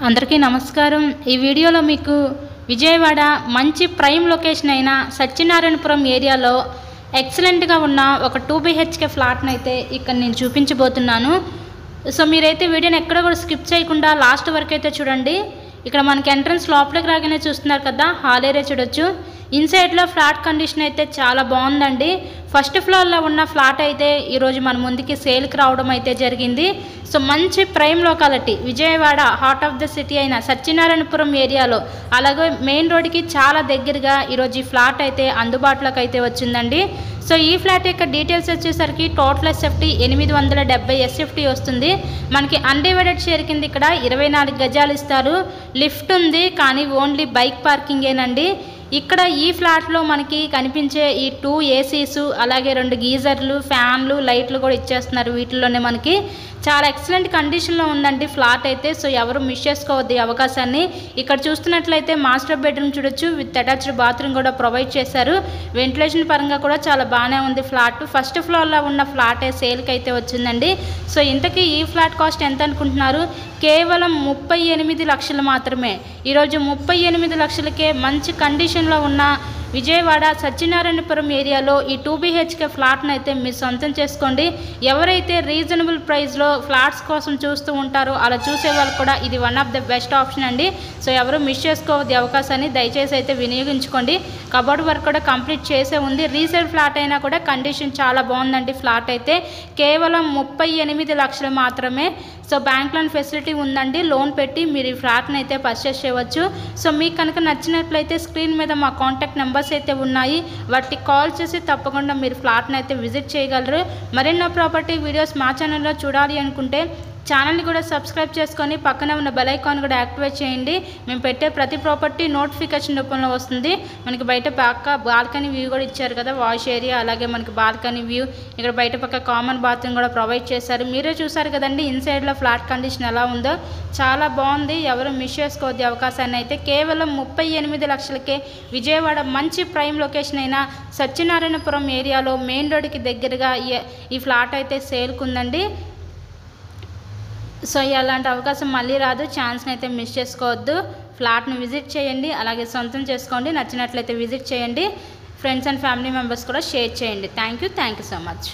అందరికీ నమస్కారం। ఈ వీడియోలో మీకు విజయవాడ మంచి ప్రైమ్ లొకేషన్ అయిన సత్యనారాయణపురం ఏరియాలో ఎక్సలెంట్గా ఉన్న ఒక 2 BHK ఫ్లాట్ని అయితే ఇక్కడ నేను చూపించబోతున్నాను। సో మీరైతే వీడియోని ఎక్కడ కూడా స్కిప్ చేయకుండా లాస్ట్ వరకు అయితే చూడండి। ఇక్కడ మనకి ఎంట్రన్స్ లోపలికి రాగానే చూస్తున్నారు కదా, హాల్ ఏరియా చూడొచ్చు। ఇన్సైడ్లో ఫ్లాట్ కండిషన్ అయితే చాలా బాగుందండి। ఫస్ట్ ఫ్లోర్లో ఉన్న ఫ్లాట్ అయితే ఈరోజు మన ముందుకి సేల్కి రావడం అయితే జరిగింది। సో మంచి prime locality, Vijayawada heart of the city అయిన సత్యనారాయణపురం ఏరియాలో, అలాగే మెయిన్ రోడ్కి చాలా దగ్గరగా ఈరోజు ఈ ఫ్లాట్ అయితే అందుబాటులోకి అయితే వచ్చిందండి। సో ఈ ఫ్లాట్ యొక్క డీటెయిల్స్ వచ్చేసరికి టోటల్ ఎస్ఎఫ్టీ 870 ఎస్ఎఫ్టీ వస్తుంది। మనకి అన్డివైడెడ్ షేర్ కింద ఇక్కడ 24 గజాలు ఇస్తారు। లిఫ్ట్ ఉంది కానీ ఓన్లీ బైక్ పార్కింగేనండి। ఇక్కడ ఈ ఫ్లాట్లో మనకి కనిపించే ఈ 2 ఏసీస్, అలాగే 2 గీజర్లు, ఫ్యాన్లు, లైట్లు కూడా ఇచ్చేస్తున్నారు। వీటిల్లోనే మనకి చాలా ఎక్సలెంట్ కండిషన్లో ఉందండి ఫ్లాట్ అయితే। సో ఎవరు మిస్ చేసుకోవద్దు ఈ అవకాశాన్ని। ఇక్కడ చూస్తున్నట్లయితే మాస్టర్ బెడ్రూమ్ చూడొచ్చు, విత్ అటాచ్డ్ బాత్రూమ్ కూడా ప్రొవైడ్ చేశారు। వెంటిలేషన్ పరంగా కూడా చాలా బాగానే ఉంది ఫ్లాట్। ఫస్ట్ ఫ్లోర్లో ఉన్న ఫ్లాటే సేల్కి అయితే వచ్చిందండి। సో ఇంతకీ ఈ ఫ్లాట్ కాస్ట్ ఎంత అనుకుంటున్నారు? కేవలం 38 లక్షలు మాత్రమే। ఈరోజు 38 లక్షలకే మంచి కండిషన్లో ఉన్న విజయవాడ సత్యనారాయణపురం ఏరియాలో ఈ 2 BHK ఫ్లాట్ని అయితే మీరు సొంతం చేసుకోండి। ఎవరైతే రీజనబుల్ ప్రైస్లో ఫ్లాట్స్ కోసం చూస్తూ ఉంటారో అలా చూసే వాళ్ళు కూడా ఇది one of the best option అండి। సో ఎవరు మిస్ చేసుకోవద్దు అవకాశాన్ని, దయచేసి అయితే వినియోగించుకోండి। కబోర్డ్ వర్క్ కూడా కంప్లీట్ చేసే ఉంది। రీసేల్ ఫ్లాట్ అయినా కూడా కండిషన్ చాలా బాగుందండి ఫ్లాట్ అయితే। కేవలం 38 లక్షలు మాత్రమే। సో బ్యాంక్ లోన్ ఫెసిలిటీ ఉందండి, లోన్ పెట్టి మీరు ఈ ఫ్లాట్ని అయితే పర్చేస్ చేయవచ్చు। సో మీకు కనుక నచ్చినట్లయితే స్క్రీన్ మీద మా కాంటాక్ట్ నెంబర్స్ అయితే ఉన్నాయి, వాటికి కాల్ చేసి తప్పకుండా మీరు ఫ్లాట్ని అయితే విజిట్ చేయగలరు। మరెన్నో ప్రాపర్టీ వీడియోస్ మా ఛానల్లో చూడాలి అనుకుంటే ఛానల్ని కూడా సబ్స్క్రైబ్ చేసుకొని పక్కన ఉన్న బెల్ ఐకాన్ కూడా యాక్టివేట్ చేయండి। మేము పెట్టే ప్రతి ప్రాపర్టీ నోటిఫికేషన్ రూపంలో వస్తుంది। మనకి బయట పక్క బాల్కనీ వ్యూ కూడా ఇచ్చారు కదా, వాష్ ఏరియా, అలాగే మనకి బాల్కనీ వ్యూ, ఇక్కడ బయట పక్క కామన్ బాత్రూమ్ కూడా ప్రొవైడ్ చేశారు। మీరే చూసారు కదండి ఇన్సైడ్లో ఫ్లాట్ కండిషన్ ఎలా ఉందో, చాలా బాగుంది। ఎవరు మిస్ చేసుకోవద్దు అవకాశాన్ని అయితే। కేవలం 38 లక్షలకే విజయవాడ మంచి ప్రైమ్ లొకేషన్ అయిన సత్యనారాయణపురం ఏరియాలో మెయిన్ రోడ్కి దగ్గరగా ఈ ఫ్లాట్ అయితే సేల్కుందండి। సో అలాంటి అవకాశం మళ్ళీ రాదు, ఛాన్స్ని అయితే మిస్ చేసుకోవద్దు। ఫ్లాట్ని విజిట్ చేయండి, అలాగే సొంతం చేసుకోండి। నచ్చినట్లయితే విజిట్ చేయండి, ఫ్రెండ్స్ అండ్ ఫ్యామిలీ మెంబర్స్ కూడా షేర్ చేయండి। Thank you so much.